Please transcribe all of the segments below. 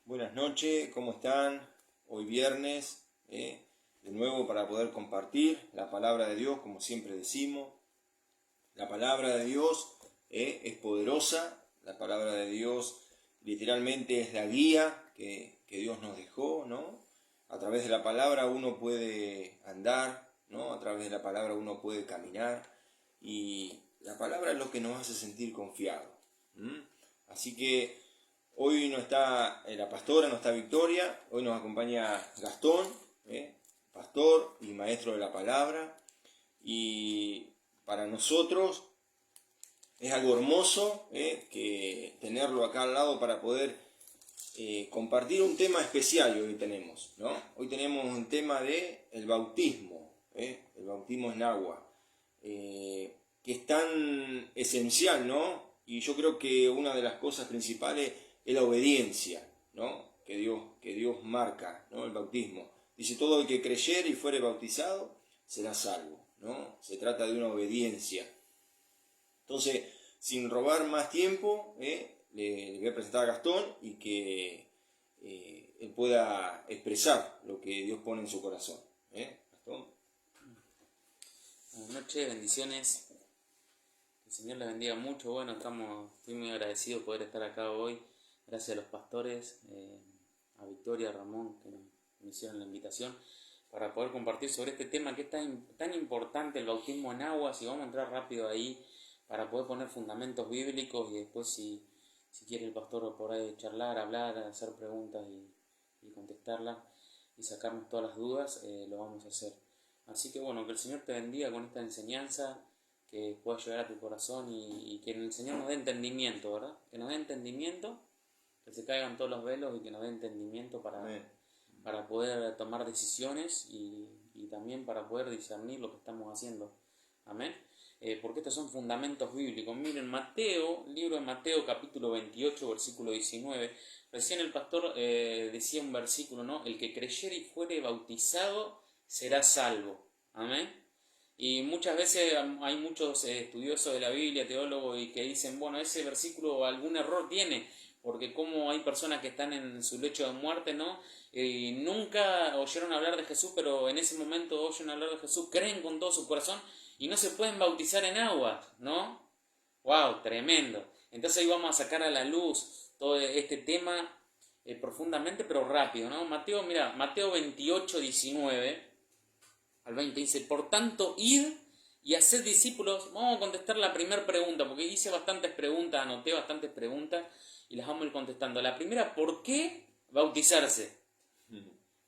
Buenas noches, ¿cómo están? Hoy viernes, de nuevo para poder compartir la palabra de Dios, como siempre decimos. La palabra de Dios es poderosa, la palabra de Dios literalmente es la guía que Dios nos dejó, ¿no? A través de la palabra uno puede andar, ¿no? A través de la palabra uno puede caminar y la palabra es lo que nos hace sentir confiados. Así que hoy no está la pastora, no está Victoria, hoy nos acompaña Gastón, pastor y maestro de la palabra, y para nosotros es algo hermoso que tenerlo acá al lado para poder compartir un tema especial que hoy tenemos, ¿no? Hoy tenemos un tema de el bautismo en agua, que es tan esencial, ¿no? Y yo creo que una de las cosas principales es la obediencia, ¿no? Que Dios marca, ¿no? El bautismo. Dice, todo el que creyere y fuere bautizado será salvo, ¿no? Se trata de una obediencia. Entonces, sin robar más tiempo, le voy a presentar a Gastón y que él pueda expresar lo que Dios pone en su corazón. Gastón. Buenas noches, bendiciones. Que el Señor les bendiga mucho. Bueno, estoy muy agradecido de poder estar acá hoy. Gracias a los pastores, a Victoria, a Ramón, que me hicieron la invitación para poder compartir sobre este tema que es tan importante, el bautismo en agua. Si vamos a entrar rápido ahí para poder poner fundamentos bíblicos y después si quiere el pastor por ahí charlar, hablar, hacer preguntas y contestarlas y sacarnos todas las dudas, lo vamos a hacer. Así que bueno, que el Señor te bendiga con esta enseñanza, que pueda llegar a tu corazón y que el Señor nos dé entendimiento, ¿verdad? Que nos dé entendimiento, que se caigan todos los velos y que nos dé entendimiento para poder tomar decisiones y también para poder discernir lo que estamos haciendo. Amén. Porque estos son fundamentos bíblicos. Miren, libro de Mateo, capítulo 28, versículo 19. Recién el pastor decía un versículo, ¿no? El que creyere y fuere bautizado será salvo. Amén. Y muchas veces hay muchos estudiosos de la Biblia, teólogos, y que dicen, bueno, ese versículo algún error tiene, porque como hay personas que están en su lecho de muerte, ¿no? Y nunca oyeron hablar de Jesús, pero en ese momento oyen hablar de Jesús, creen con todo su corazón y no se pueden bautizar en agua, ¿no? ¡Wow! Tremendo. Entonces ahí vamos a sacar a la luz todo este tema profundamente, pero rápido, ¿no? Mateo 28, 19 al 20 dice, por tanto, id y haced discípulos. Vamos a contestar la primera pregunta, porque hice bastantes preguntas, anoté bastantes preguntas y las vamos a ir contestando. La primera, ¿por qué bautizarse?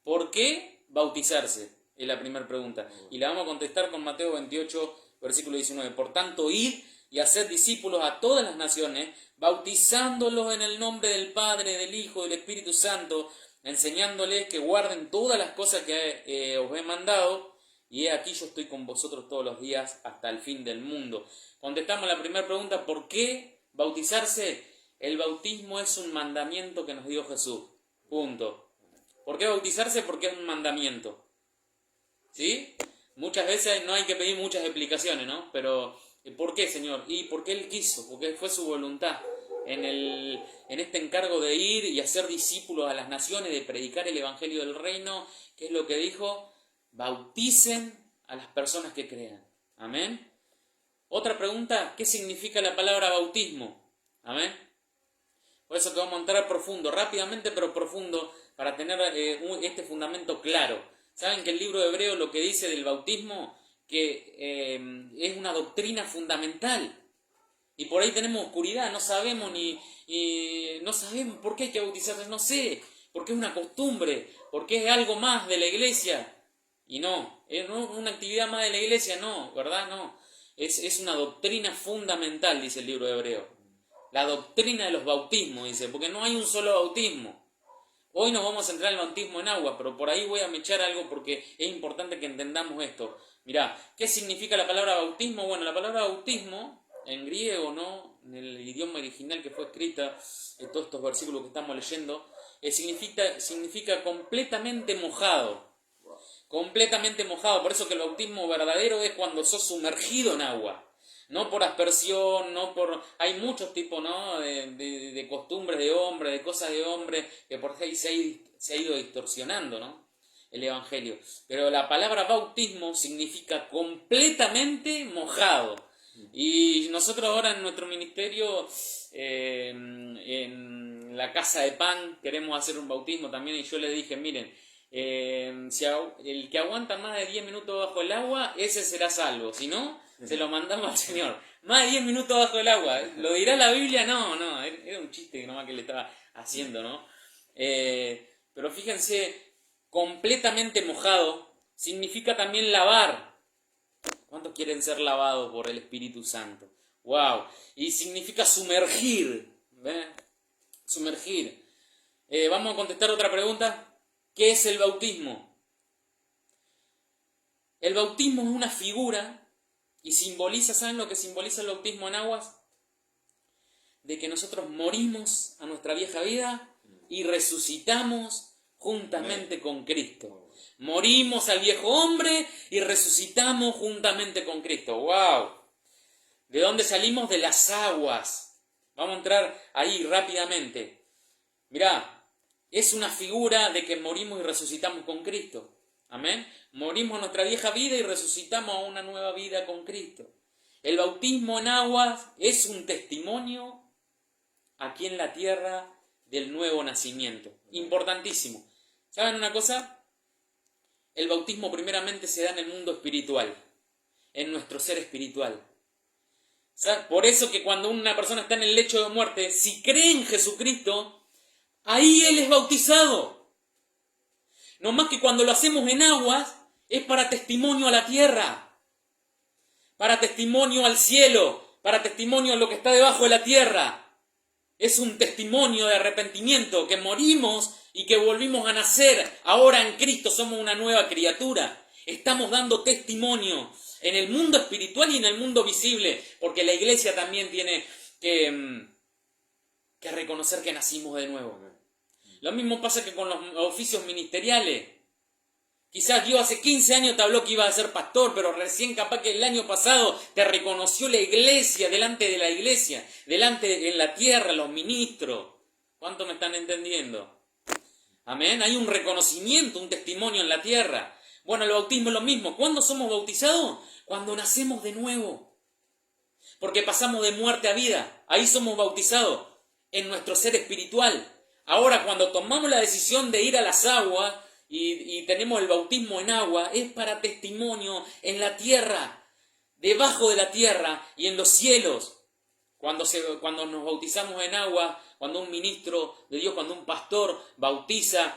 ¿Por qué bautizarse? Es la primera pregunta. Y la vamos a contestar con Mateo 28, versículo 19. Por tanto, id y haced discípulos a todas las naciones, bautizándolos en el nombre del Padre, del Hijo y del Espíritu Santo, enseñándoles que guarden todas las cosas que os he mandado. Y he aquí yo estoy con vosotros todos los días hasta el fin del mundo. Contestamos la primera pregunta, ¿por qué bautizarse? El bautismo es un mandamiento que nos dio Jesús. Punto. ¿Por qué bautizarse? Porque es un mandamiento. ¿Sí? Muchas veces no hay que pedir muchas explicaciones, ¿no? Pero, ¿por qué, Señor? Y porque Él quiso, porque fue su voluntad. En este encargo de ir y hacer discípulos a las naciones, de predicar el Evangelio del Reino, ¿qué es lo que dijo? Bauticen a las personas que crean. Amén. Otra pregunta, ¿qué significa la palabra bautismo? Amén. Por eso que vamos a entrar profundo, rápidamente pero profundo, para tener este fundamento claro. ¿Saben que el libro de Hebreo lo que dice del bautismo? Que es una doctrina fundamental. Y por ahí tenemos oscuridad, no sabemos no sabemos por qué hay que bautizarse, no sé, porque es una costumbre, porque es algo más de la iglesia. Y no, es una actividad más de la iglesia, no, ¿verdad? No. Es una doctrina fundamental, dice el libro de Hebreo. La doctrina de los bautismos, dice, porque no hay un solo bautismo. Hoy nos vamos a centrar en el bautismo en agua, pero por ahí voy a mechar algo porque es importante que entendamos esto. Mirá, ¿qué significa la palabra bautismo? Bueno, la palabra bautismo, en griego, ¿no? En el idioma original que fue escrita, en todos estos versículos que estamos leyendo, significa completamente mojado. Completamente mojado, por eso que el bautismo verdadero es cuando sos sumergido en agua. no por aspersión, no por... Hay muchos tipos, ¿no? De costumbres de hombre, de cosas de hombre, que por ahí se ha ido distorsionando, ¿no? El Evangelio. Pero la palabra bautismo significa completamente mojado. Y nosotros ahora en nuestro ministerio, en la Casa de Pan, queremos hacer un bautismo también, y yo le dije, miren, si el que aguanta más de 10 minutos bajo el agua, ese será salvo. Si no, se lo mandamos al Señor. Más de 10 minutos bajo el agua. ¿Lo dirá la Biblia? No, era un chiste nomás que le estaba haciendo, ¿no? Pero fíjense, completamente mojado significa también lavar. ¿Cuántos quieren ser lavados por el Espíritu Santo? ¡Wow! Y significa sumergir. ¿Ven? Sumergir. Vamos a contestar otra pregunta. ¿Qué es el bautismo? El bautismo es una figura y simboliza, ¿saben lo que simboliza el bautismo en aguas? De que nosotros morimos a nuestra vieja vida y resucitamos juntamente con Cristo. Morimos al viejo hombre y resucitamos juntamente con Cristo. ¡Wow! ¿De dónde salimos? De las aguas. Vamos a entrar ahí rápidamente. Mirá. Es una figura de que morimos y resucitamos con Cristo. Amén. Morimos a nuestra vieja vida y resucitamos a una nueva vida con Cristo. El bautismo en aguas es un testimonio aquí en la tierra del nuevo nacimiento. Importantísimo. ¿Saben una cosa? El bautismo primeramente se da en el mundo espiritual, en nuestro ser espiritual. ¿Saben? Por eso que cuando una persona está en el lecho de muerte, si cree en Jesucristo, ahí Él es bautizado. No más que cuando lo hacemos en aguas, es para testimonio a la tierra, para testimonio al cielo, para testimonio a lo que está debajo de la tierra. Es un testimonio de arrepentimiento, que morimos y que volvimos a nacer. Ahora en Cristo somos una nueva criatura. Estamos dando testimonio en el mundo espiritual y en el mundo visible, porque la iglesia también tiene que reconocer que nacimos de nuevo. Lo mismo pasa que con los oficios ministeriales. Quizás Dios hace 15 años te habló que ibas a ser pastor, pero recién capaz que el año pasado te reconoció la iglesia, delante de la iglesia, delante en la tierra, los ministros. ¿Cuánto me están entendiendo? Amén. Hay un reconocimiento, un testimonio en la tierra. Bueno, el bautismo es lo mismo. ¿Cuándo somos bautizados? Cuando nacemos de nuevo. Porque pasamos de muerte a vida. Ahí somos bautizados, en nuestro ser espiritual. Ahora, cuando tomamos la decisión de ir a las aguas y tenemos el bautismo en agua, es para testimonio en la tierra, debajo de la tierra y en los cielos. Cuando nos bautizamos en agua, cuando un ministro de Dios, cuando un pastor bautiza,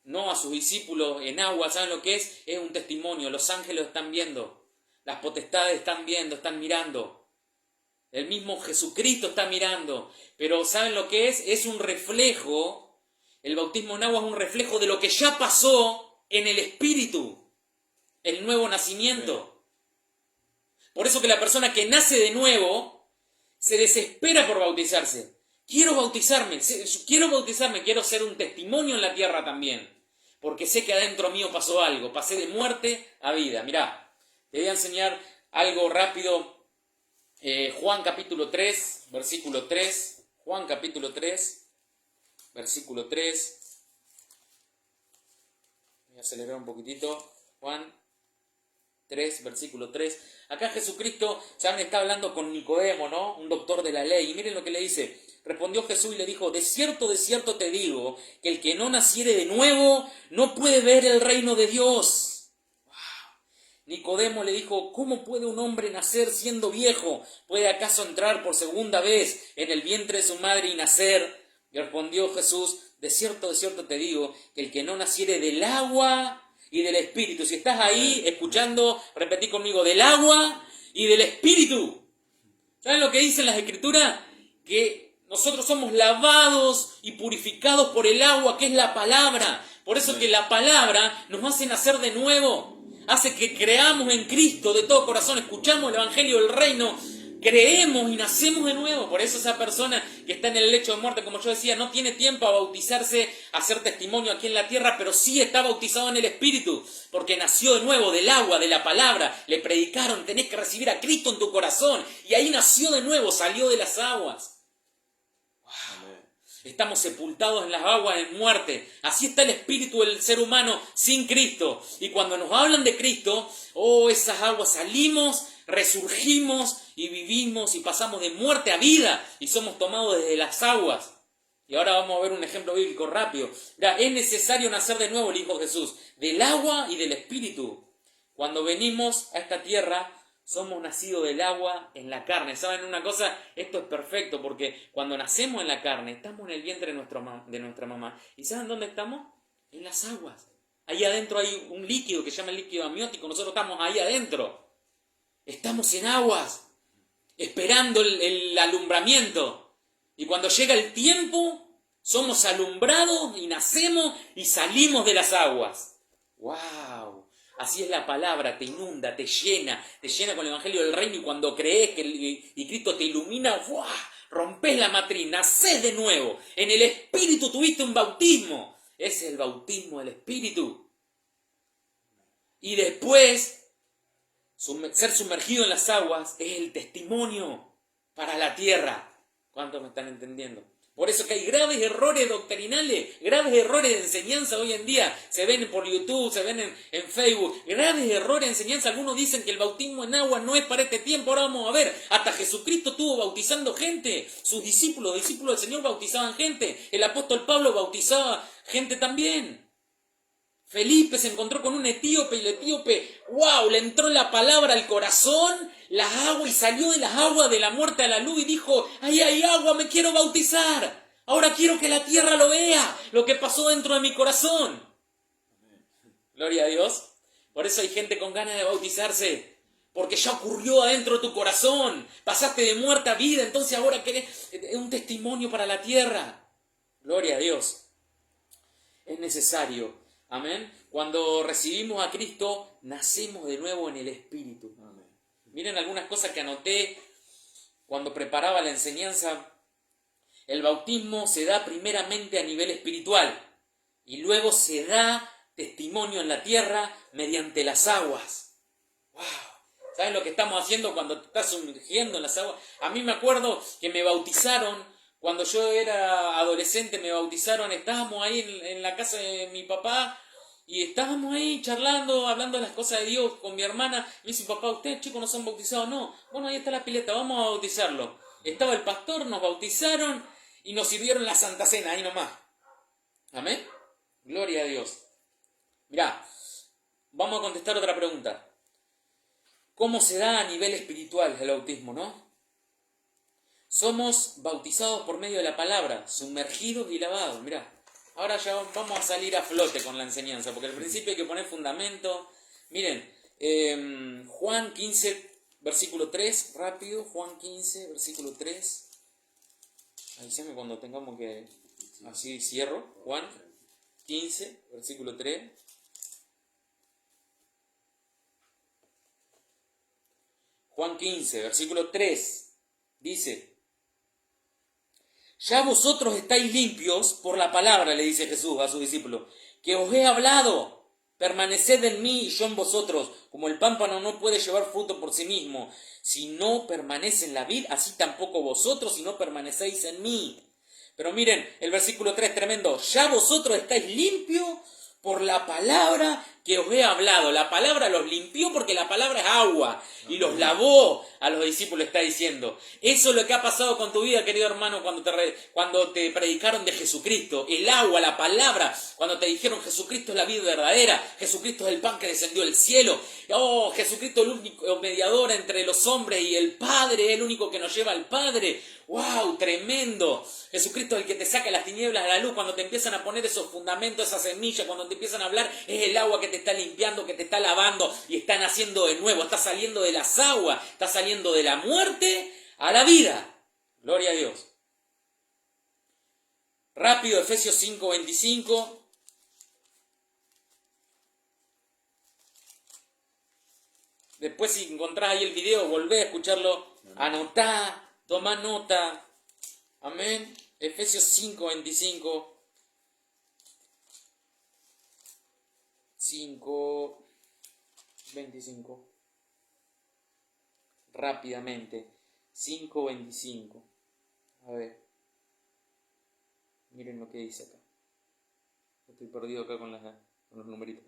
no a sus discípulos en agua, ¿saben lo que es? Es un testimonio. Los ángeles están viendo, las potestades están viendo, están mirando. El mismo Jesucristo está mirando. Pero ¿saben lo que es? Es un reflejo. El bautismo en agua es un reflejo de lo que ya pasó en el Espíritu. El nuevo nacimiento. Por eso que la persona que nace de nuevo se desespera por bautizarse. Quiero bautizarme, quiero ser un testimonio en la tierra también. Porque sé que adentro mío pasó algo. Pasé de muerte a vida. Mirá, te voy a enseñar algo rápido. Juan capítulo 3, versículo 3. Juan capítulo 3, versículo 3. Voy a acelerar un poquitito. Juan 3, versículo 3. Acá Jesucristo, saben, está hablando con Nicodemo, ¿no? Un doctor de la ley. Y miren lo que le dice. Respondió Jesús y le dijo: de cierto te digo, que el que no naciere de nuevo no puede ver el reino de Dios. Nicodemo le dijo: ¿cómo puede un hombre nacer siendo viejo? ¿Puede acaso entrar por segunda vez en el vientre de su madre y nacer? Y respondió Jesús: de cierto te digo, que el que no naciere del agua y del Espíritu. Si estás ahí escuchando, repetí conmigo: del agua y del Espíritu. ¿Saben lo que dicen las Escrituras? Que nosotros somos lavados y purificados por el agua, que es la palabra. Por eso que la palabra nos hace nacer de nuevo. Hace que creamos en Cristo de todo corazón, escuchamos el Evangelio del Reino, creemos y nacemos de nuevo. Por eso esa persona que está en el lecho de muerte, como yo decía, no tiene tiempo a bautizarse, a hacer testimonio aquí en la tierra, pero sí está bautizado en el Espíritu, porque nació de nuevo del agua, de la palabra. Le predicaron, tenés que recibir a Cristo en tu corazón, y ahí nació de nuevo, salió de las aguas. Estamos sepultados en las aguas en muerte. Así está el espíritu del ser humano sin Cristo. Y cuando nos hablan de Cristo, esas aguas salimos, resurgimos y vivimos y pasamos de muerte a vida y somos tomados desde las aguas. Y ahora vamos a ver un ejemplo bíblico rápido. Mira, es necesario nacer de nuevo, el Hijo Jesús, del agua y del espíritu. Cuando venimos a esta tierra, somos nacidos del agua en la carne. ¿Saben una cosa? Esto es perfecto porque cuando nacemos en la carne, estamos en el vientre de nuestra mamá. ¿Y saben dónde estamos? En las aguas. Ahí adentro hay un líquido que se llama el líquido amniótico. Nosotros estamos ahí adentro. Estamos en aguas, esperando el alumbramiento. Y cuando llega el tiempo, somos alumbrados y nacemos y salimos de las aguas. ¡Wow! Así es la palabra, te inunda, te llena con el evangelio del reino, y cuando crees y Cristo te ilumina, ¡buah!, rompes la matriz, nacés de nuevo. En el Espíritu tuviste un bautismo. Ese es el bautismo del Espíritu. Y después, ser sumergido en las aguas es el testimonio para la tierra. ¿Cuántos me están entendiendo? Por eso que hay graves errores doctrinales, graves errores de enseñanza hoy en día. Se ven por YouTube, se ven en Facebook. Graves errores de enseñanza. Algunos dicen que el bautismo en agua no es para este tiempo. Ahora vamos a ver. Hasta Jesucristo estuvo bautizando gente. Sus discípulos del Señor bautizaban gente. El apóstol Pablo bautizaba gente también. Felipe se encontró con un etíope y el etíope, ¡wow!, le entró la palabra al corazón, las aguas, y salió de las aguas de la muerte a la luz y dijo, ¡ahí hay agua, me quiero bautizar! Ahora quiero que la tierra lo vea, lo que pasó dentro de mi corazón. Gloria a Dios. Por eso hay gente con ganas de bautizarse, porque ya ocurrió adentro de tu corazón. Pasaste de muerte a vida, entonces ahora querés un testimonio para la tierra. Gloria a Dios. Es necesario. Amén. Cuando recibimos a Cristo, nacemos de nuevo en el Espíritu. Amén. Miren algunas cosas que anoté cuando preparaba la enseñanza. El bautismo se da primeramente a nivel espiritual y luego se da testimonio en la tierra mediante las aguas. ¡Wow! ¿Saben lo que estamos haciendo cuando te estás sumergiendo en las aguas? A mí me acuerdo que me bautizaron. Cuando yo era adolescente me bautizaron, estábamos ahí en la casa de mi papá y estábamos ahí charlando, hablando de las cosas de Dios con mi hermana. Me dice, papá, ¿ustedes chicos no se han bautizado? No. Bueno, ahí está la pileta, vamos a bautizarlo. Estaba el pastor, nos bautizaron y nos sirvieron la Santa Cena, ahí nomás. Amén. Gloria a Dios. Mirá, vamos a contestar otra pregunta. ¿Cómo se da a nivel espiritual el bautismo, no? Somos bautizados por medio de la palabra, sumergidos y lavados. Mirá, ahora ya vamos a salir a flote con la enseñanza, porque al principio hay que poner fundamento. Miren, Juan 15, versículo 3, rápido, Juan 15, versículo 3. Avísame cuando tengamos que... Así cierro. Juan 15, versículo 3. Juan 15, versículo 3, dice... Ya vosotros estáis limpios por la palabra, le dice Jesús a sus discípulos, que os he hablado. Permaneced en mí y yo en vosotros. Como el pámpano no puede llevar fruto por sí mismo, si no permanece en la vid, así tampoco vosotros si no permanecéis en mí. Pero miren, el versículo 3, tremendo. Ya vosotros estáis limpios por la palabra que os he hablado. La palabra los limpió porque la palabra es agua y los lavó a los discípulos, está diciendo. Eso es lo que ha pasado con tu vida, querido hermano, cuando te predicaron de Jesucristo. El agua, la palabra, cuando te dijeron Jesucristo es la vida verdadera, Jesucristo es el pan que descendió del cielo. Oh, Jesucristo es el único mediador entre los hombres y el Padre, es el único que nos lleva al Padre. ¡Wow! Tremendo. Jesucristo es el que te saca las tinieblas a la luz. Cuando te empiezan a poner esos fundamentos, esas semillas, cuando te empiezan a hablar, es el agua que te está limpiando, que te está lavando y está naciendo de nuevo. Está saliendo de las aguas, está saliendo de la muerte a la vida. Gloria a Dios. Rápido, Efesios 5:25. Después, si encontrás ahí el video, volvé a escucharlo. Anotá, toma nota. Amén. Efesios 5:25. 5:25. Rápidamente. 5:25. A ver. Miren lo que dice acá. Estoy perdido acá con los numeritos.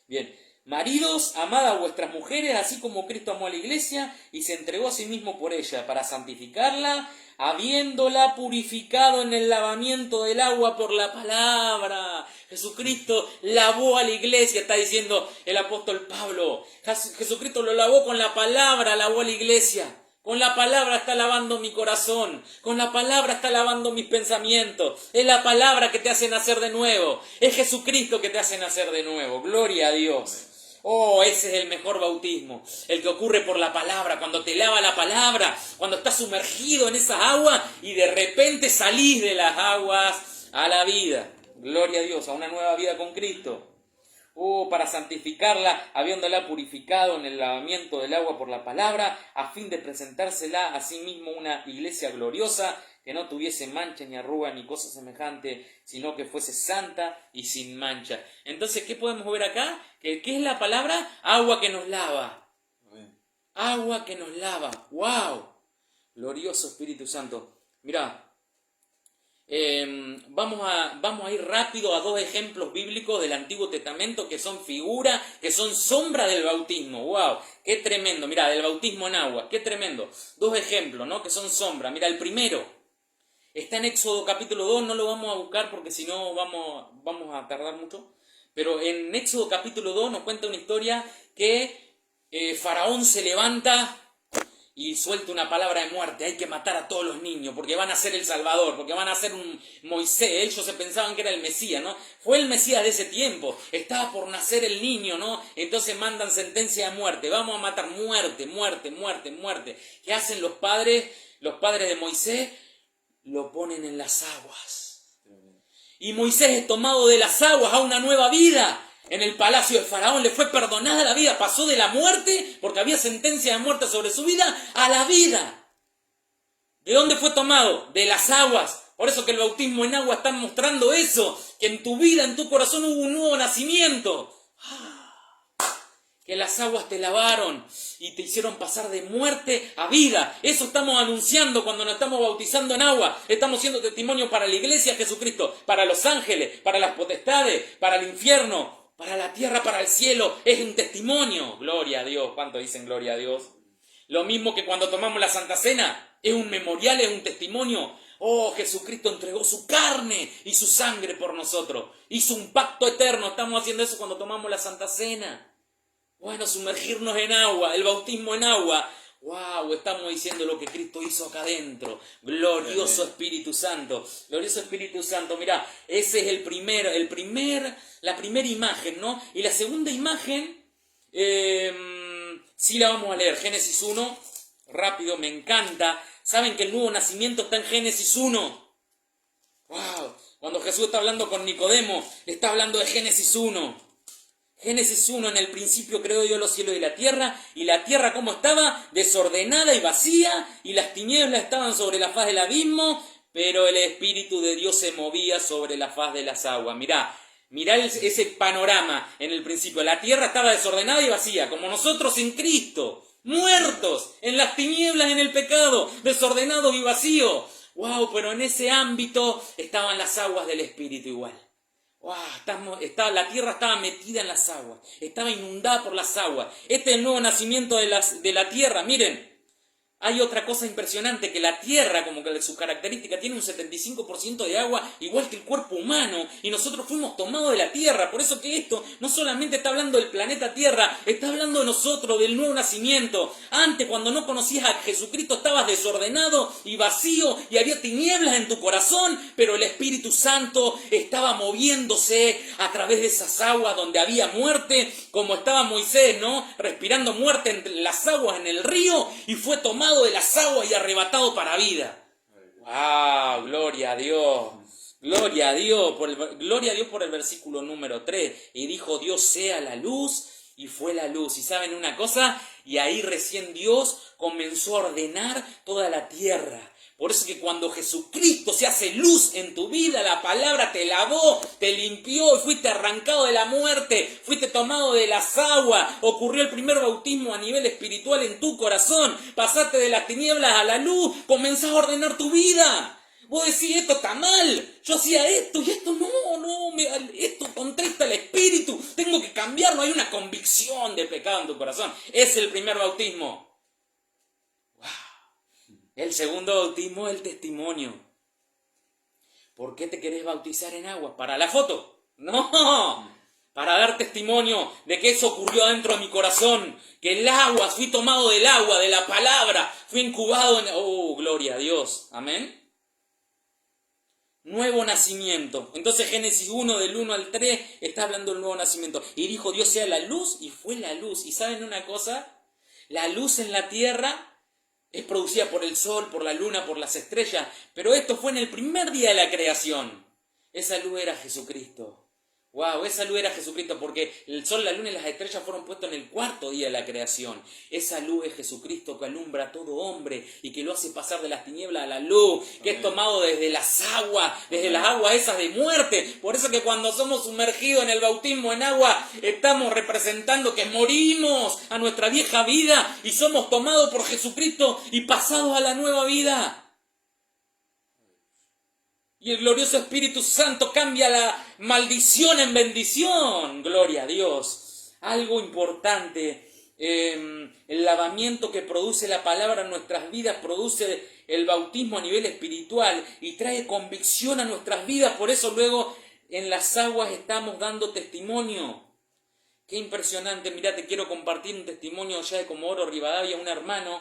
Bien. Maridos, amad a vuestras mujeres, así como Cristo amó a la iglesia y se entregó a sí mismo por ella, para santificarla, habiéndola purificado en el lavamiento del agua por la palabra. Jesucristo lavó a la iglesia, está diciendo el apóstol Pablo. Jesucristo lo lavó con la palabra, lavó a la iglesia. Con la palabra está lavando mi corazón. Con la palabra está lavando mis pensamientos. Es la palabra que te hace nacer de nuevo. Es Jesucristo que te hace nacer de nuevo. Gloria a Dios. Oh, ese es el mejor bautismo. El que ocurre por la palabra. Cuando te lava la palabra. Cuando estás sumergido en esa agua y de repente salís de las aguas a la vida. Gloria a Dios, a una nueva vida con Cristo. Para santificarla, habiéndola purificado en el lavamiento del agua por la palabra, a fin de presentársela a sí mismo una iglesia gloriosa, que no tuviese mancha ni arruga ni cosa semejante, sino que fuese santa y sin mancha. Entonces, ¿qué podemos ver acá? ¿Qué es la palabra? Agua que nos lava. Agua que nos lava. ¡Wow! Glorioso Espíritu Santo. Mirá. Vamos a ir rápido a dos ejemplos bíblicos del Antiguo Testamento que son figura, que son sombra del bautismo. ¡Wow! ¡Qué tremendo! Mira, del bautismo en agua. ¡Qué tremendo! Dos ejemplos, ¿no? Que son sombra. Mira, el primero está en Éxodo capítulo 2. No lo vamos a buscar porque si no vamos a tardar mucho. Pero en Éxodo capítulo 2 nos cuenta una historia que Faraón se levanta y suelta una palabra de muerte. Hay que matar a todos los niños porque van a ser el Salvador, porque van a ser un Moisés. Ellos se pensaban que era el Mesías, ¿no? Fue el Mesías de ese tiempo. Estaba por nacer el niño, ¿no? Entonces mandan sentencia de muerte. Vamos a matar. Muerte, muerte, muerte, muerte. ¿Qué hacen los padres? Los padres de Moisés lo ponen en las aguas. Y Moisés es tomado de las aguas a una nueva vida. En el palacio de Faraón le fue perdonada la vida. Pasó de la muerte, porque había sentencia de muerte sobre su vida, a la vida. ¿De dónde fue tomado? De las aguas. Por eso que el bautismo en agua está mostrando eso. Que en tu vida, en tu corazón hubo un nuevo nacimiento. Que las aguas te lavaron y te hicieron pasar de muerte a vida. Eso estamos anunciando cuando nos estamos bautizando en agua. Estamos siendo testimonio para la iglesia de Jesucristo, para los ángeles, para las potestades, para el infierno, para la tierra, para el cielo. Es un testimonio. Gloria a Dios. ¿Cuánto dicen gloria a Dios? Lo mismo que cuando tomamos la Santa Cena. Es un memorial, es un testimonio. Oh, Jesucristo entregó su carne y su sangre por nosotros. Hizo un pacto eterno. Estamos haciendo eso cuando tomamos la Santa Cena. Bueno, sumergirnos en agua, el bautismo en agua. ¡Wow! Estamos diciendo lo que Cristo hizo acá adentro. Glorioso Espíritu Santo. Glorioso Espíritu Santo. Mirá, ese es la primera imagen, ¿no? Y la segunda imagen, sí la vamos a leer. Génesis 1. Rápido, me encanta. ¿Saben que el nuevo nacimiento está en Génesis 1? ¡Wow! Cuando Jesús está hablando con Nicodemo, le está hablando de Génesis 1. Génesis 1, en el principio creó Dios los cielos y la tierra ¿cómo estaba? Desordenada y vacía, y las tinieblas estaban sobre la faz del abismo, pero el Espíritu de Dios se movía sobre la faz de las aguas. Mirá ese panorama en el principio. La tierra estaba desordenada y vacía, como nosotros en Cristo, muertos en las tinieblas, en el pecado, desordenados y vacíos. ¡Wow! Pero en ese ámbito estaban las aguas del Espíritu igual. ¡Wow! La tierra estaba metida en las aguas, estaba inundada por las aguas. Este es el nuevo nacimiento de la tierra. Miren, hay otra cosa impresionante, que la tierra, como que su característica, tiene un 75% de agua, igual que el cuerpo humano, y nosotros fuimos tomados de la tierra. Por eso que esto no solamente está hablando del planeta Tierra, está hablando de nosotros, del nuevo nacimiento. Antes, cuando no conocías a Jesucristo, estabas desordenado y vacío, y había tinieblas en tu corazón, pero el Espíritu Santo estaba moviéndose a través de esas aguas donde había muerte, como estaba Moisés, ¿no? Respirando muerte entre las aguas en el río, y fue tomado de las aguas y arrebatado para vida. ¡Wow! Gloria a Dios. Gloria a Dios. Gloria a Dios por el versículo número 3. Y dijo: Dios sea la luz, y fue la luz. ¿Y saben una cosa? Y ahí recién Dios comenzó a ordenar toda la tierra. Por eso que cuando Jesucristo se hace luz en tu vida, la palabra te lavó, te limpió y fuiste arrancado de la muerte, fuiste tomado de las aguas, ocurrió el primer bautismo a nivel espiritual en tu corazón, pasaste de las tinieblas a la luz, comenzás a ordenar tu vida. Vos decís, esto está mal, yo hacía esto y esto no, esto contrasta el espíritu, tengo que cambiarlo, hay una convicción de pecado en tu corazón. Es el primer bautismo. El segundo bautismo es el testimonio. ¿Por qué te querés bautizar en agua? ¿Para la foto? No, para dar testimonio de que eso ocurrió dentro de mi corazón, que el agua, fui tomado del agua, de la palabra, fui incubado en... Oh, gloria a Dios, amén. Nuevo nacimiento. Entonces Génesis 1, del 1 al 3, está hablando del nuevo nacimiento. Y dijo Dios sea la luz, y fue la luz. ¿Y saben una cosa? La luz en la tierra es producida por el sol, por la luna, por las estrellas, pero esto fue en el primer día de la creación. Esa luz era Jesucristo. Wow, esa luz era Jesucristo, porque el sol, la luna y las estrellas fueron puestos en el cuarto día de la creación. Esa luz es Jesucristo que alumbra a todo hombre y que lo hace pasar de las tinieblas a la luz, que es tomado desde las aguas esas de muerte. Por eso que cuando somos sumergidos en el bautismo en agua, estamos representando que morimos a nuestra vieja vida y somos tomados por Jesucristo y pasados a la nueva vida. Y el glorioso Espíritu Santo cambia la maldición en bendición. Gloria a Dios. Algo importante. El lavamiento que produce la palabra en nuestras vidas produce el bautismo a nivel espiritual y trae convicción a nuestras vidas. Por eso luego en las aguas estamos dando testimonio. Qué impresionante. Mirá, te quiero compartir un testimonio allá de Comodoro Rivadavia. Un hermano,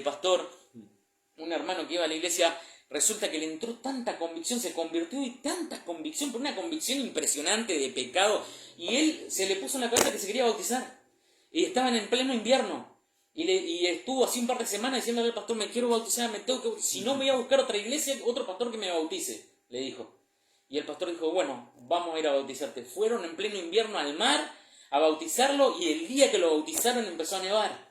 pastor, un hermano que iba a la iglesia. Resulta que le entró tanta convicción, se convirtió en tanta convicción, por una convicción impresionante de pecado, y él se le puso en la cabeza que se quería bautizar, y estaban en pleno invierno, y estuvo así un par de semanas diciéndole al pastor, me quiero bautizar, si no me voy a buscar otra iglesia, otro pastor que me bautice, le dijo. Y el pastor dijo, bueno, vamos a ir a bautizarte. Fueron en pleno invierno al mar a bautizarlo, y el día que lo bautizaron empezó a nevar.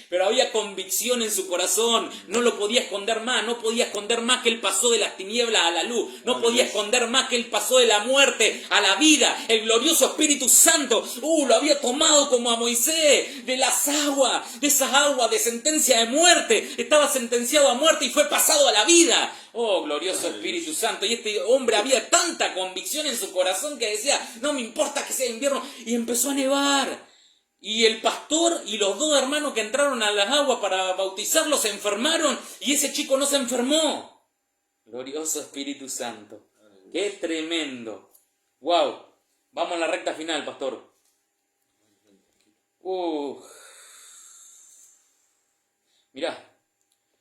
Pero había convicción en su corazón, no lo podía esconder más, no podía esconder más que él pasó de las tinieblas a la luz, no podía esconder más que él pasó de la muerte a la vida. El glorioso Espíritu Santo, lo había tomado como a Moisés, de las aguas, de esas aguas de sentencia de muerte, estaba sentenciado a muerte y fue pasado a la vida. Oh, glorioso Espíritu Santo. Y este hombre había tanta convicción en su corazón que decía, no me importa que sea invierno, y empezó a nevar. Y el pastor y los dos hermanos que entraron a las aguas para bautizarlo se enfermaron y ese chico no se enfermó. Glorioso Espíritu Santo. ¡Qué tremendo! ¡Wow! Vamos a la recta final, pastor. Mirá,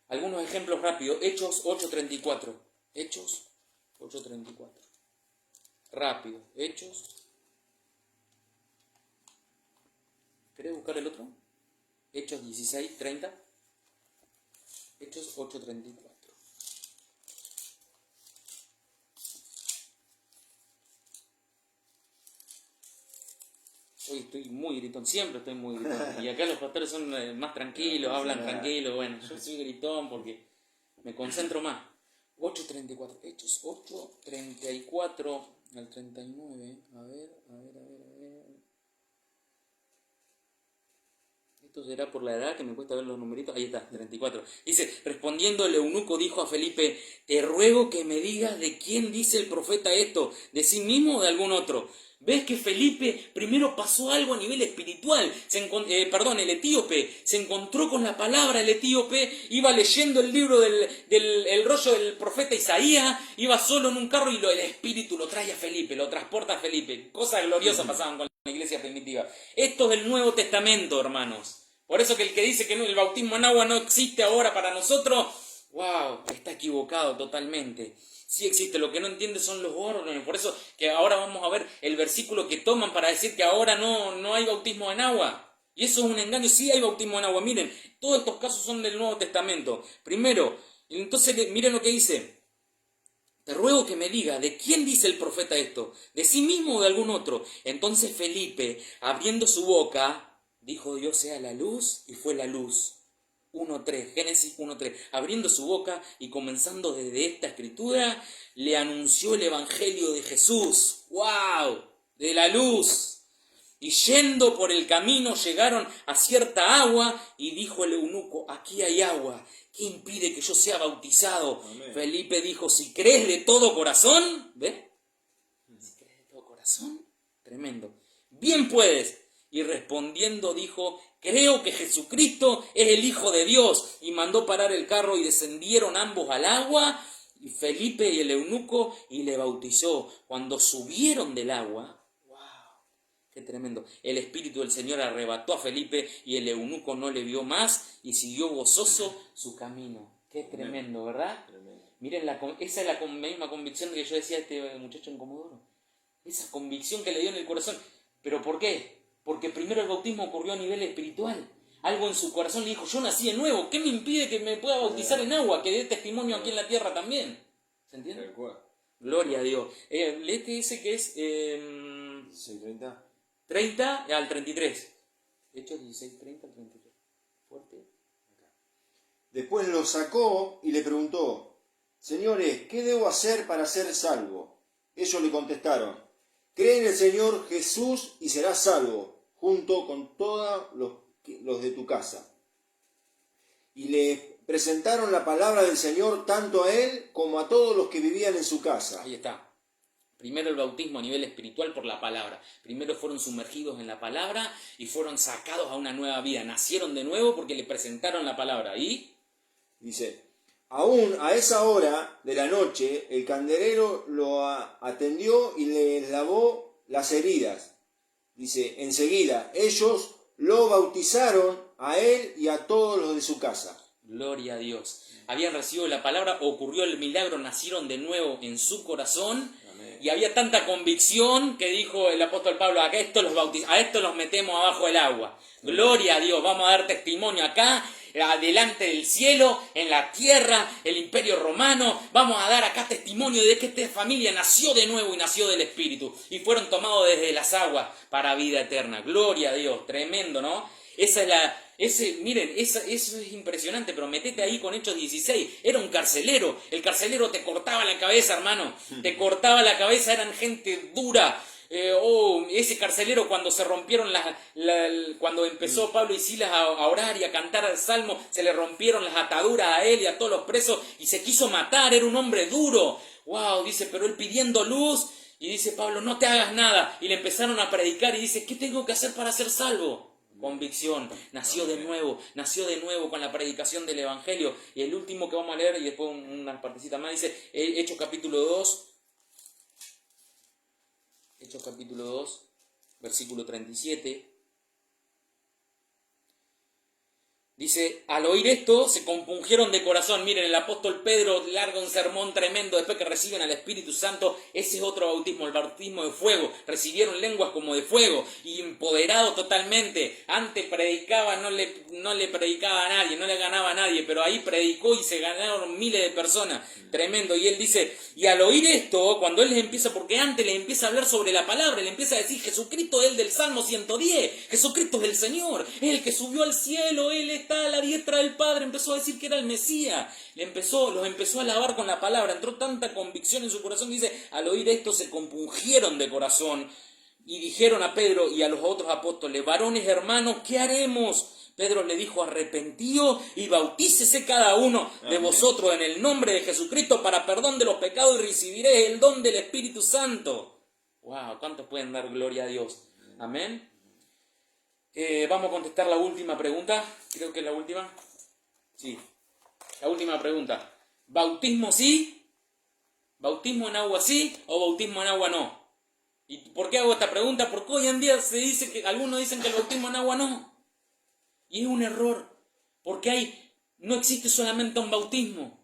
algunos ejemplos rápidos. Hechos 8:34. Hechos 8:34. Rápido. Hechos. ¿Querés buscar el otro? Hechos 16:30. Hechos 8:34. Hoy estoy muy gritón, siempre estoy muy gritón. Y acá los pastores son más tranquilos, hablan tranquilos. Bueno, yo soy gritón porque me concentro más. 8:34. Hechos 8:34 al 39. A ver. Esto será por la edad que me cuesta ver los numeritos. Ahí está, 34. Dice, respondiendo el eunuco dijo a Felipe, te ruego que me digas de quién dice el profeta esto, de sí mismo o de algún otro. ¿Ves que Felipe primero pasó algo a nivel espiritual? El etíope se encontró con la palabra, el etíope iba leyendo el libro el rollo del profeta Isaías, iba solo en un carro y el espíritu lo trae a Felipe, lo transporta a Felipe. Cosas gloriosas pasaban con la iglesia primitiva. Esto es del Nuevo Testamento, hermanos. Por eso que el que dice que el bautismo en agua no existe ahora para nosotros, wow, está equivocado totalmente. Sí existe, lo que no entiende son los órdenes. Por eso que ahora vamos a ver el versículo que toman para decir que ahora no hay bautismo en agua. Y eso es un engaño, sí hay bautismo en agua. Miren, todos estos casos son del Nuevo Testamento. Primero, entonces miren lo que dice. te ruego que me diga, ¿de quién dice el profeta esto? ¿De sí mismo o de algún otro? Entonces Felipe, abriendo su boca, dijo, Dios sea la luz, y fue la luz. 1.3, Génesis 1.3. Abriendo su boca y comenzando desde esta escritura, le anunció el evangelio de Jesús. ¡Wow! De la luz. Y yendo por el camino llegaron a cierta agua y dijo el eunuco, aquí hay agua, ¿qué impide que yo sea bautizado? Amén. Felipe dijo, si crees de todo corazón, ¿ves? Si crees de todo corazón, tremendo. Bien puedes. Y respondiendo dijo, creo que Jesucristo es el Hijo de Dios. Y mandó parar el carro y descendieron ambos al agua, y Felipe y el eunuco, y le bautizó. Cuando subieron del agua, qué tremendo. El Espíritu del Señor arrebató a Felipe y el eunuco no le vio más y siguió gozoso su camino. Qué tremendo, ¿verdad? Tremendo. Miren, esa es la misma convicción que yo decía a este muchacho en Comodoro. Esa convicción que le dio en el corazón. ¿Pero por qué? Porque primero el bautismo ocurrió a nivel espiritual. Algo en su corazón le dijo, yo nací de nuevo. ¿Qué me impide que me pueda bautizar en agua? Que dé testimonio aquí en la tierra también. ¿Se entiende? Tal cual. Gloria a Dios. Léete ese que es... 6:30. 30 al 33. Hechos 16, 30 al 33. Fuerte. Después lo sacó y le preguntó, Señores, ¿qué debo hacer para ser salvo? Ellos le contestaron, cree en el Señor Jesús y serás salvo, junto con todos los de tu casa. Y le presentaron la palabra del Señor tanto a él como a todos los que vivían en su casa. Ahí está. Primero el bautismo a nivel espiritual por la palabra. Primero fueron sumergidos en la palabra y fueron sacados a una nueva vida. Nacieron de nuevo porque le presentaron la palabra. ¿Y? Dice, aún a esa hora de la noche el candelero lo atendió y le lavó las heridas. Dice, enseguida ellos lo bautizaron a él y a todos los de su casa. Gloria a Dios. Habían recibido la palabra, ocurrió el milagro, nacieron de nuevo en su corazón. Y había tanta convicción que dijo el apóstol Pablo, a estos los metemos abajo del agua. Gloria a Dios, vamos a dar testimonio acá, adelante del cielo, en la tierra, el imperio romano. Vamos a dar acá testimonio de que esta familia nació de nuevo y nació del Espíritu. Y fueron tomados desde las aguas para vida eterna. Gloria a Dios, tremendo, ¿no? Miren, eso es impresionante, pero metete ahí con Hechos 16. Era un carcelero. El carcelero te cortaba la cabeza, hermano. Te cortaba la cabeza, eran gente dura. Ese carcelero cuando se rompieron cuando empezó Pablo y Silas a orar y a cantar al salmo, se le rompieron las ataduras a él y a todos los presos y se quiso matar. Era un hombre duro. Wow, dice, pero él pidiendo luz. Y dice Pablo, no te hagas nada. Y le empezaron a predicar y dice, ¿qué tengo que hacer para ser salvo? Convicción, nació de nuevo con la predicación del Evangelio. Y el último que vamos a leer, y después una partecita más, dice Hechos capítulo 2, versículo 37. Dice, al oír esto se compungieron de corazón. Miren, el apóstol Pedro larga un sermón tremendo después que reciben al Espíritu Santo. Ese es otro bautismo, el bautismo de fuego. Recibieron lenguas como de fuego y empoderados totalmente. Antes predicaba, no le predicaba a nadie, no le ganaba a nadie, pero ahí predicó y se ganaron miles de personas. Tremendo. Y él dice, y al oír esto, cuando él les empieza, porque antes les empieza a hablar sobre la palabra, le empieza a decir, Jesucristo es el del Salmo 110, Jesucristo es el Señor, es el que subió al cielo, él está a la diestra del Padre, empezó a decir que era el Mesías, los empezó a alabar con la palabra, entró tanta convicción en su corazón, dice, al oír esto se compungieron de corazón y dijeron a Pedro y a los otros apóstoles, varones hermanos, ¿qué haremos? Pedro le dijo, arrepentíos y bautícese cada uno de vosotros en el nombre de Jesucristo para perdón de los pecados y recibiréis el don del Espíritu Santo. Wow, ¿cuántos pueden dar gloria a Dios? Amén. Vamos a contestar la última pregunta. Creo que es la última. Sí. La última pregunta. ¿Bautismo sí? ¿Bautismo en agua sí? ¿O bautismo en agua no? ¿Y por qué hago esta pregunta? Porque hoy en día se dice que algunos dicen que el bautismo en agua no. Y es un error. Porque no existe solamente un bautismo.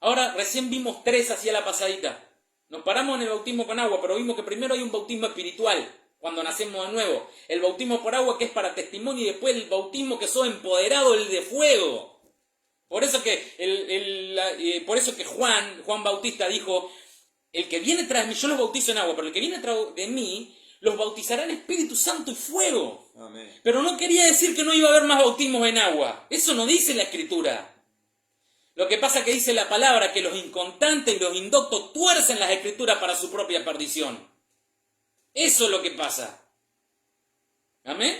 Ahora recién vimos 3 hacia la pasadita. Nos paramos en el bautismo con agua, pero vimos que primero hay un bautismo espiritual. Cuando nacemos de nuevo, el bautismo por agua que es para testimonio y después el bautismo que sos empoderado, el de fuego. Por eso que Juan Bautista dijo, el que viene tras mí, yo los bautizo en agua, pero el que viene tras de mí, los bautizará en Espíritu Santo y fuego. Amén. Pero no quería decir que no iba a haber más bautismos en agua. Eso no dice la Escritura. Lo que pasa es que dice la palabra que los inconstantes y los indoctos tuercen las Escrituras para su propia perdición. Eso es lo que pasa. ¿Amén?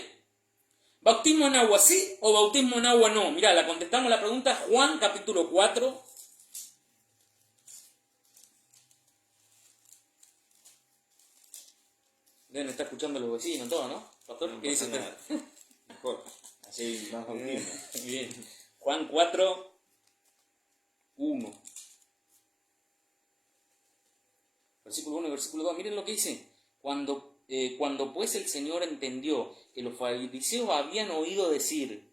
¿Bautismo en agua sí o bautismo en agua no? Mirá, la contestamos la pregunta, Juan capítulo 4. Deben estar escuchando los vecinos, todo, ¿no? Pastor, No ¿qué dice pasa usted? nada. Mejor. Así hay más bautismo. Bien. Juan 4, 1. Versículo 1 y versículo 2. Miren lo que dice. Cuando pues el Señor entendió que los fariseos habían oído decir,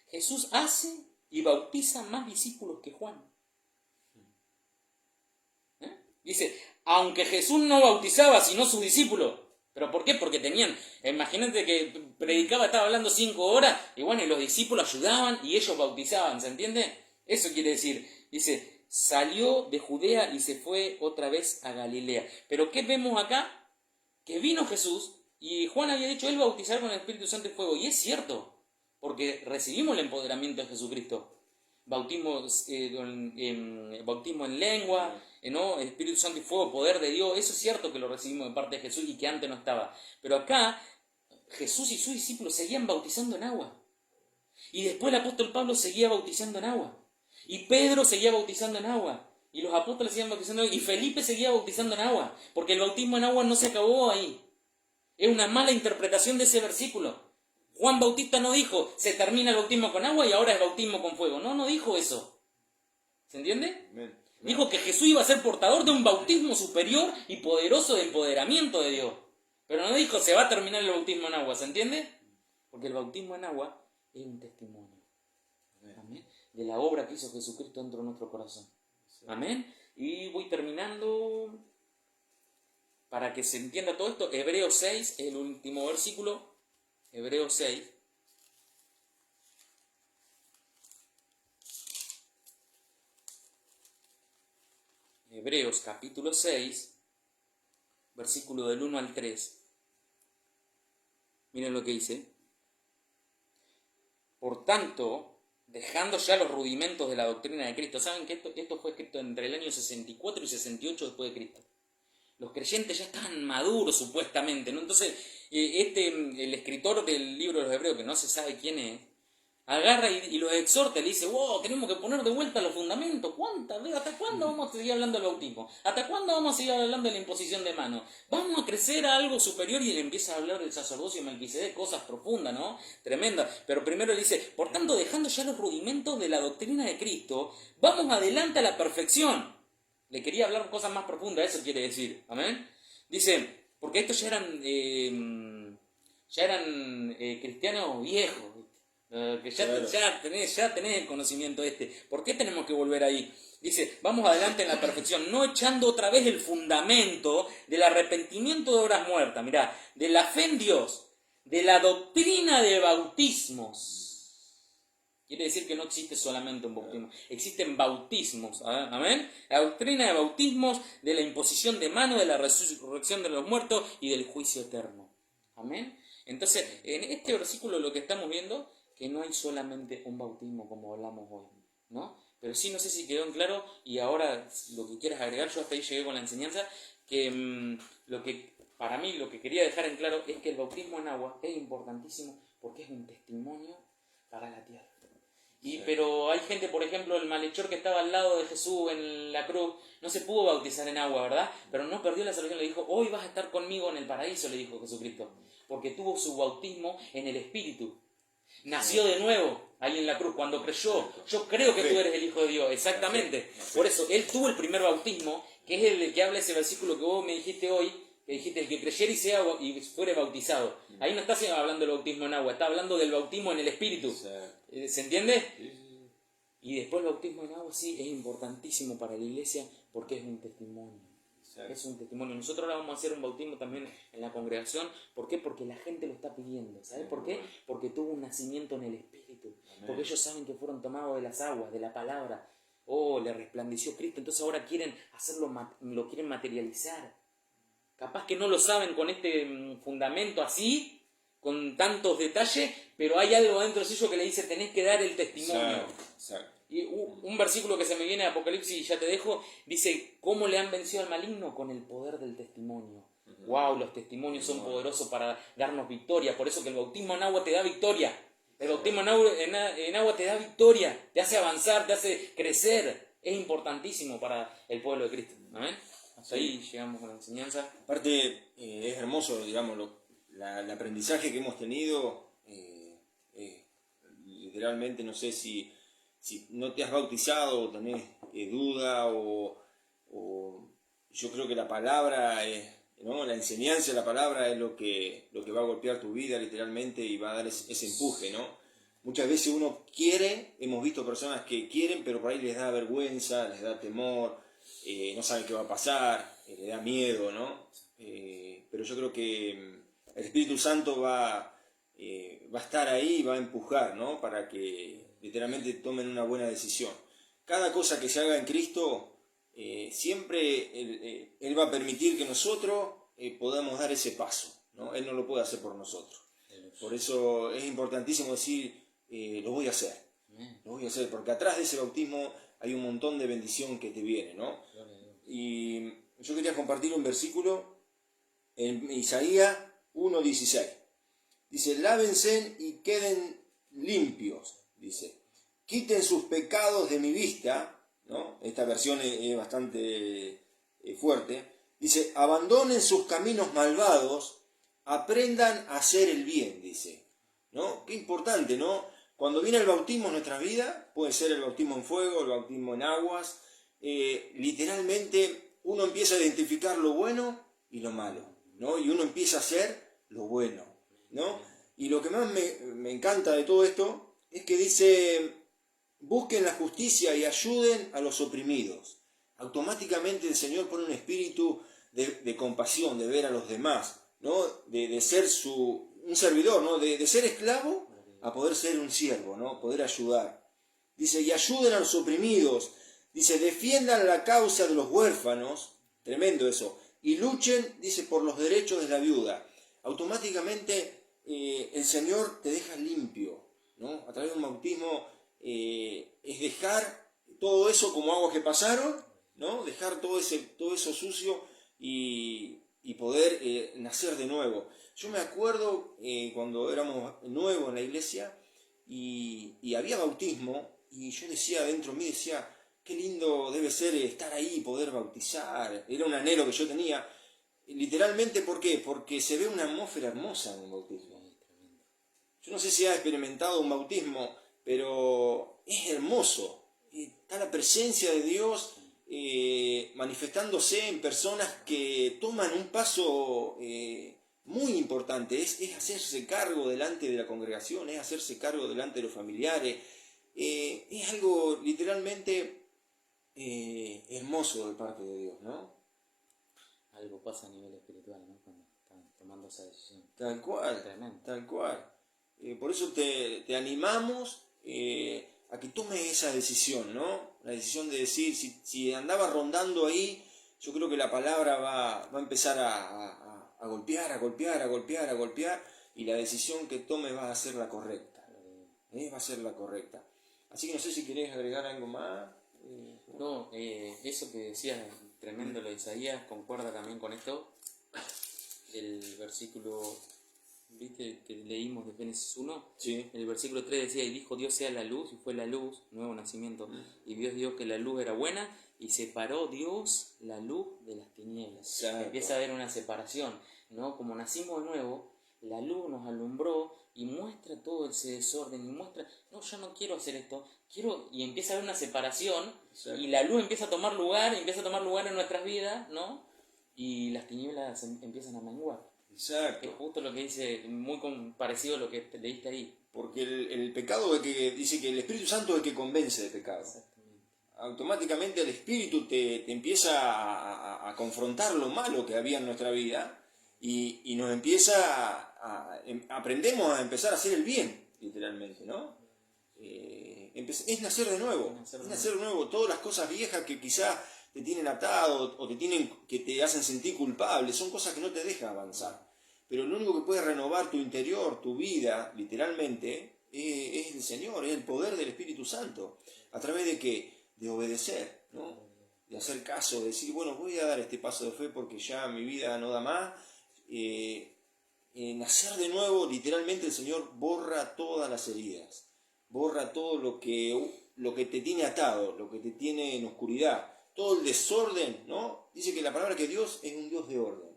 Jesús hace y bautiza más discípulos que Juan. Dice, aunque Jesús no bautizaba sino sus discípulos. ¿Pero por qué? Porque tenían, imagínate que predicaba, estaba hablando 5 horas, y bueno, y los discípulos ayudaban y ellos bautizaban, ¿se entiende? Eso quiere decir, dice, salió de Judea y se fue otra vez a Galilea. Pero ¿qué vemos acá? Que vino Jesús y Juan había dicho, él bautizar con el Espíritu Santo y fuego. Y es cierto, porque recibimos el empoderamiento de Jesucristo. Bautismo en lengua, ¿no? Espíritu Santo y fuego, poder de Dios. Eso es cierto que lo recibimos de parte de Jesús y que antes no estaba. Pero acá Jesús y sus discípulos seguían bautizando en agua. Y después el apóstol Pablo seguía bautizando en agua. Y Pedro seguía bautizando en agua. Y los apóstoles seguían bautizando en agua. Y Felipe seguía bautizando en agua. Porque el bautismo en agua no se acabó ahí. Es una mala interpretación de ese versículo. Juan Bautista no dijo, se termina el bautismo con agua y ahora es bautismo con fuego. No, no dijo eso. ¿Se entiende? Amén. Dijo que Jesús iba a ser portador de un bautismo superior y poderoso de empoderamiento de Dios. Pero no dijo, se va a terminar el bautismo en agua. ¿Se entiende? Porque el bautismo en agua es un testimonio. Amén. De la obra que hizo Jesucristo dentro de nuestro corazón. Amén. Y voy terminando para que se entienda todo esto. Hebreos 6, el último versículo. Hebreos 6. Hebreos capítulo 6, versículo del 1 al 3. Miren lo que dice. Por tanto, dejando ya los rudimentos de la doctrina de Cristo. ¿Saben que esto fue escrito entre el año 64 y 68 después de Cristo? Los creyentes ya estaban maduros supuestamente, ¿no? Entonces, el escritor del libro de los Hebreos, que no se sabe quién es, agarra y los exhorta, le dice, wow, tenemos que poner de vuelta los fundamentos. ¿Hasta cuándo vamos a seguir hablando del bautismo? ¿Hasta cuándo vamos a seguir hablando de la imposición de manos? Vamos a crecer a algo superior y él empieza a hablar del sacerdocio de Melquisedec, cosas profundas, ¿no? Tremendas. Pero primero le dice, por tanto, dejando ya los rudimentos de la doctrina de Cristo, vamos adelante a la perfección. Le quería hablar cosas más profundas, eso quiere decir. Amén. Dice, porque estos ya eran cristianos viejos, que ya tenés el conocimiento ¿Por qué tenemos que volver ahí? Dice, vamos adelante en la perfección, no echando otra vez el fundamento del arrepentimiento de obras muertas, mirá, de la fe en Dios, de la doctrina de bautismos. Quiere decir que no existe solamente un bautismo, existen bautismos, amén. La doctrina de bautismos, de la imposición de mano, de la resurrección de los muertos y del juicio eterno, amén. Entonces, en este versículo lo que estamos viendo, que no hay solamente un bautismo como hablamos hoy, ¿no? Pero sí, no sé si quedó en claro, y ahora lo que quieras agregar, yo hasta ahí llegué con la enseñanza, que para mí lo que quería dejar en claro es que el bautismo en agua es importantísimo porque es un testimonio para la tierra. Pero hay gente, por ejemplo, el malhechor que estaba al lado de Jesús en la cruz, no se pudo bautizar en agua, ¿verdad? Pero no perdió la salvación, le dijo, hoy vas a estar conmigo en el paraíso, le dijo Jesucristo, porque tuvo su bautismo en el Espíritu. Nació de nuevo ahí en la cruz, cuando creyó, yo creo que tú eres el Hijo de Dios, exactamente. Por eso, él tuvo el primer bautismo, que es el que habla ese versículo que vos me dijiste hoy, que dijiste, el que creyere y fuere bautizado. Ahí no está hablando del bautismo en agua, está hablando del bautismo en el Espíritu. ¿Se entiende? Y después el bautismo en agua sí es importantísimo para la iglesia porque es un testimonio. Es un testimonio. Nosotros ahora vamos a hacer un bautismo también en la congregación. ¿Por qué? Porque la gente lo está pidiendo. ¿Sabes por qué? Porque tuvo un nacimiento en el Espíritu. Porque ellos saben que fueron tomados de las aguas, de la palabra. le resplandeció Cristo, entonces ahora quieren hacerlo, lo quieren materializar. Capaz que no lo saben con este fundamento así, con tantos detalles, pero hay algo dentro de ellos que le dice, tenés que dar el testimonio. Exacto. Y un versículo que se me viene de Apocalipsis, y ya te dejo, dice, ¿cómo le han vencido al maligno? Con el poder del testimonio. Wow, los testimonios son poderosos para darnos victoria, por eso que el bautismo en agua te da victoria. El bautismo en agua te da victoria, te hace avanzar, te hace crecer. Es importantísimo para el pueblo de Cristo. ¿Amén? Hasta ahí llegamos con la enseñanza. Aparte, es hermoso, digamos, el aprendizaje que hemos tenido. Literalmente, no sé si no te has bautizado o tenés duda o yo creo que la palabra, ¿no? La enseñanza de la palabra es lo que va a golpear tu vida literalmente y va a dar ese empuje, ¿no? Muchas veces uno quiere, hemos visto personas que quieren, pero por ahí les da vergüenza, les da temor, no saben qué va a pasar, les da miedo, ¿no? Pero yo creo que el Espíritu Santo va a estar ahí y va a empujar, ¿no? Para que literalmente tomen una buena decisión. Cada cosa que se haga en Cristo, siempre Él va a permitir que nosotros podamos dar ese paso, ¿no? Él no lo puede hacer por nosotros. Por eso es importantísimo decir, lo voy a hacer. Lo voy a hacer, porque atrás de ese bautismo hay un montón de bendición que te viene, ¿no? Y yo quería compartir un versículo en Isaías 1:16. Dice, lávense y queden limpios, dice. Quiten sus pecados de mi vista, ¿no? Esta versión es bastante fuerte. Dice, abandonen sus caminos malvados, aprendan a hacer el bien, dice. ¿No? Qué importante, ¿no? Cuando viene el bautismo en nuestra vida, puede ser el bautismo en fuego, el bautismo en aguas, literalmente uno empieza a identificar lo bueno y lo malo, ¿no? Y uno empieza a hacer lo bueno, ¿no? Y lo que más me encanta de todo esto es que dice, busquen la justicia y ayuden a los oprimidos. Automáticamente el Señor pone un espíritu de compasión, de ver a los demás, ¿no? De ser un servidor, ¿no? De ser esclavo a poder ser un siervo, ¿no? Poder ayudar. Dice, y ayuden a los oprimidos. Dice, defiendan la causa de los huérfanos. Tremendo eso. Y luchen, dice, por los derechos de la viuda. Automáticamente el Señor te deja limpio, ¿no? A través de un bautismo es dejar todo eso como aguas que pasaron, ¿no? Dejar todo eso sucio y poder nacer de nuevo. Yo me acuerdo cuando éramos nuevos en la iglesia y había bautismo y yo decía dentro de mí, decía, qué lindo debe ser estar ahí y poder bautizar. Era un anhelo que yo tenía. Literalmente, ¿por qué? Porque se ve una atmósfera hermosa en un bautismo. Yo no sé si has experimentado un bautismo, pero es hermoso. Está la presencia de Dios manifestándose en personas que toman un paso muy importante. Es hacerse cargo delante de la congregación, es hacerse cargo delante de los familiares. Es algo literalmente hermoso de parte de Dios, ¿no? Algo pasa a nivel espiritual, ¿no? Cuando están tomando esa decisión. Tal cual, Tremendo. tal cual. Por eso te animamos a que tomes esa decisión, ¿no? La decisión de decir, si andaba rondando ahí, yo creo que la palabra va a empezar a golpear, a golpear, a golpear, a golpear, y la decisión que tomes va a ser la correcta. Va a ser la correcta. Así que no sé si querés agregar algo más. No, eso que decías, tremendo lo de Isaías, concuerda también con esto, el versículo, ¿viste? Que leímos de Génesis 1, Sí. el versículo 3 decía, y dijo Dios sea la luz, y fue la luz, nuevo nacimiento, y Dios dijo que la luz era buena, y separó Dios la luz de las tinieblas. Exacto. Empieza a haber una separación, ¿no? Como nacimos de nuevo, la luz nos alumbró y muestra todo ese desorden, y muestra, no, yo no quiero hacer esto, quiero, y empieza a haber una separación, Exacto. y la luz empieza a tomar lugar en nuestras vidas, ¿no? Y las tinieblas empiezan a menguar. Exacto. Es justo lo que dice, muy parecido a lo que leíste ahí. Porque el pecado es que dice que el Espíritu Santo es el que convence de pecado. Exactamente. Automáticamente el Espíritu te empieza a confrontar lo malo que había en nuestra vida y nos empieza aprendemos a empezar a hacer el bien, literalmente, ¿no? Es es nacer de nuevo. Es nacer de nuevo. Todas las cosas viejas que quizá te tienen atado o que te hacen sentir culpable, son cosas que no te dejan avanzar. Pero lo único que puede renovar tu interior, tu vida, literalmente, es el Señor, es el poder del Espíritu Santo. ¿A través de qué? De obedecer, ¿no? De hacer caso, de decir, bueno, voy a dar este paso de fe porque ya mi vida no da más. Nacer de nuevo, literalmente el Señor borra todas las heridas, borra todo lo que te tiene atado, lo que te tiene en oscuridad, todo el desorden, ¿no? Dice que la palabra que Dios es un Dios de orden.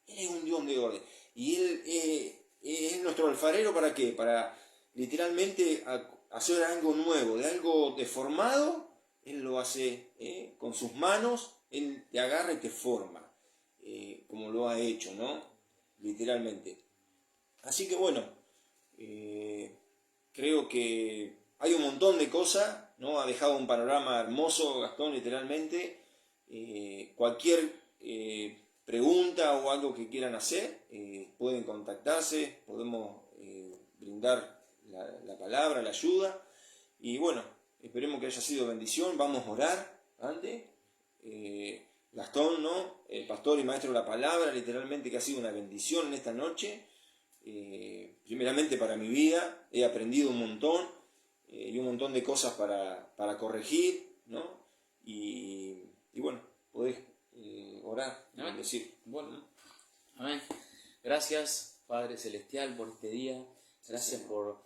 Él es un Dios de orden. Y Él es nuestro alfarero, ¿para qué? Para literalmente hacer algo nuevo, de algo deformado, Él lo hace con sus manos, Él te agarra y te forma, como lo ha hecho, ¿no? Literalmente. Así que bueno, creo que hay un montón de cosas, ¿no? Ha dejado un panorama hermoso, Gastón, literalmente. Cualquier pregunta o algo que quieran hacer, pueden contactarse, podemos brindar la palabra, la ayuda. Y bueno, esperemos que haya sido bendición. Vamos a orar antes. Gastón, ¿no? El pastor y maestro de la palabra, literalmente que ha sido una bendición en esta noche. Primeramente para mi vida, he aprendido un montón y un montón de cosas para corregir, ¿no? Y bueno, podés orar y bendecir. Bueno, amén. Gracias, Padre Celestial, por este día. Gracias por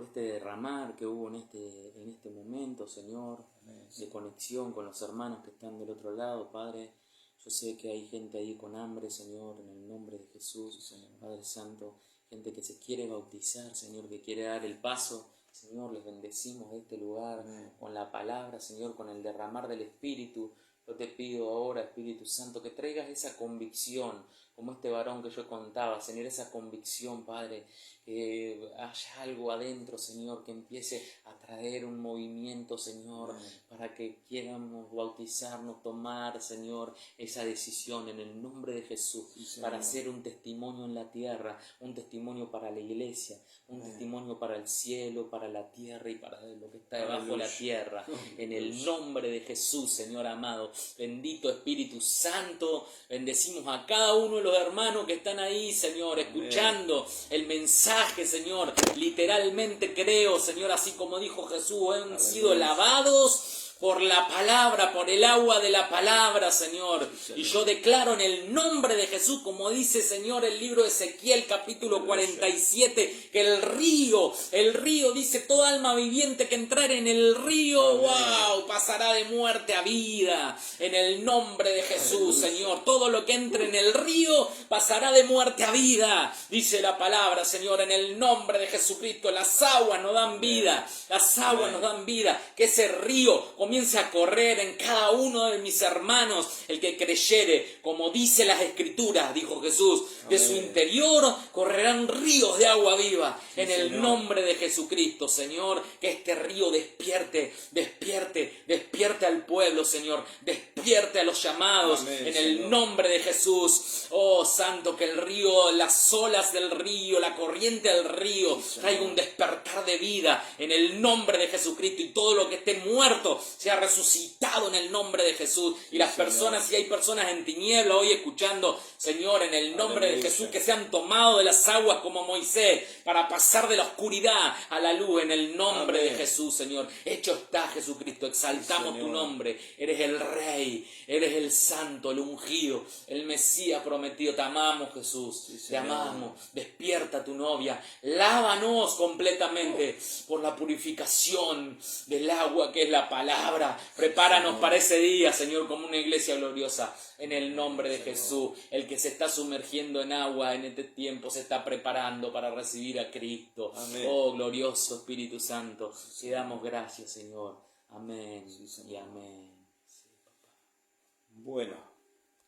este derramar que hubo en este momento, Señor, de conexión con los hermanos que están del otro lado, Padre. Yo sé que hay gente ahí con hambre, Señor, en el nombre de Jesús, Padre Santo. Gente que se quiere bautizar, Señor, que quiere dar el paso. Señor, les bendecimos de este lugar con la palabra, Señor, con el derramar del Espíritu. Yo te pido ahora, Espíritu Santo, que traigas esa convicción, como este varón que yo contaba, Señor, esa convicción, Padre, que haya algo adentro, Señor, que empiece a traer un movimiento, Señor, para que quieramos bautizarnos, tomar, Señor, esa decisión en el nombre de Jesús, para hacer un testimonio en la tierra, un testimonio para la iglesia, un testimonio para el cielo, para la tierra y para lo que está debajo de la tierra, en el nombre de Jesús, Señor amado. Bendito Espíritu Santo, bendecimos a cada uno de los hermanos que están ahí, Señor, escuchando el mensaje, Señor. Literalmente creo, Señor, así como dijo Jesús, han sido lavados por la palabra, por el agua de la palabra, Señor. Y yo declaro en el nombre de Jesús, como dice, Señor, el libro de Ezequiel, capítulo 47, que el río, dice, toda alma viviente que entrare en el río, wow, pasará de muerte a vida. En el nombre de Jesús, Señor. Todo lo que entre en el río pasará de muerte a vida. Dice la palabra, Señor, en el nombre de Jesucristo. Las aguas nos dan vida. Las aguas nos dan vida. Que ese río comience a correr en cada uno de mis hermanos, el que creyere, como dice las Escrituras, dijo Jesús, de su interior correrán ríos de agua viva, en el nombre de Jesucristo, Señor, que este río despierte al pueblo, Señor, despierte a los llamados, en el nombre de Jesús. Oh, Santo, que el río, las olas del río, la corriente del río, traiga un despertar de vida, en el nombre de Jesucristo, y todo lo que esté muerto sea resucitado en el nombre de Jesús. Y las personas, si hay personas en tiniebla hoy escuchando, Señor, en el nombre de Jesús, que sean tomados de las aguas como Moisés, para pasar de la oscuridad a la luz, en el nombre de Jesús, Señor. Hecho está, Jesucristo, exaltamos tu nombre. Eres el Rey, eres el Santo, el ungido, el Mesías prometido. Te amamos, Jesús, te amamos. Despierta tu novia, lávanos completamente por la purificación del agua que es la palabra. Prepáranos para ese día, Señor, como una iglesia gloriosa, en el nombre de Jesús. El que se está sumergiendo en agua en este tiempo se está preparando para recibir a Cristo. Amén. Oh, glorioso Espíritu Santo, te damos gracias, Señor. Amén y amén. Sí, papá. Bueno,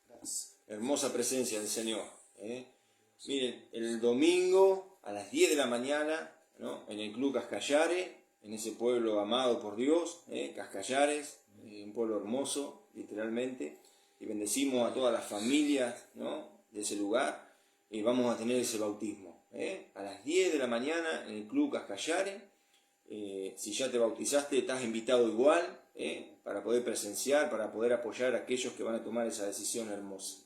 Gracias. Hermosa presencia del Señor. Miren, el domingo a las 10 de la mañana, ¿no? En el Club Cascallares, en ese pueblo amado por Dios, Cascallares, un pueblo hermoso, literalmente, y bendecimos a todas las familias, ¿no? De ese lugar, y vamos a tener ese bautismo, a las 10 de la mañana en el Club Cascallares. Si ya te bautizaste, estás invitado igual, para poder presenciar, para poder apoyar a aquellos que van a tomar esa decisión hermosa.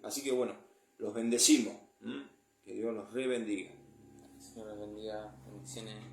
Así que bueno, los bendecimos. Que Dios los re bendiga. Señor los bendiga. Bendiciones.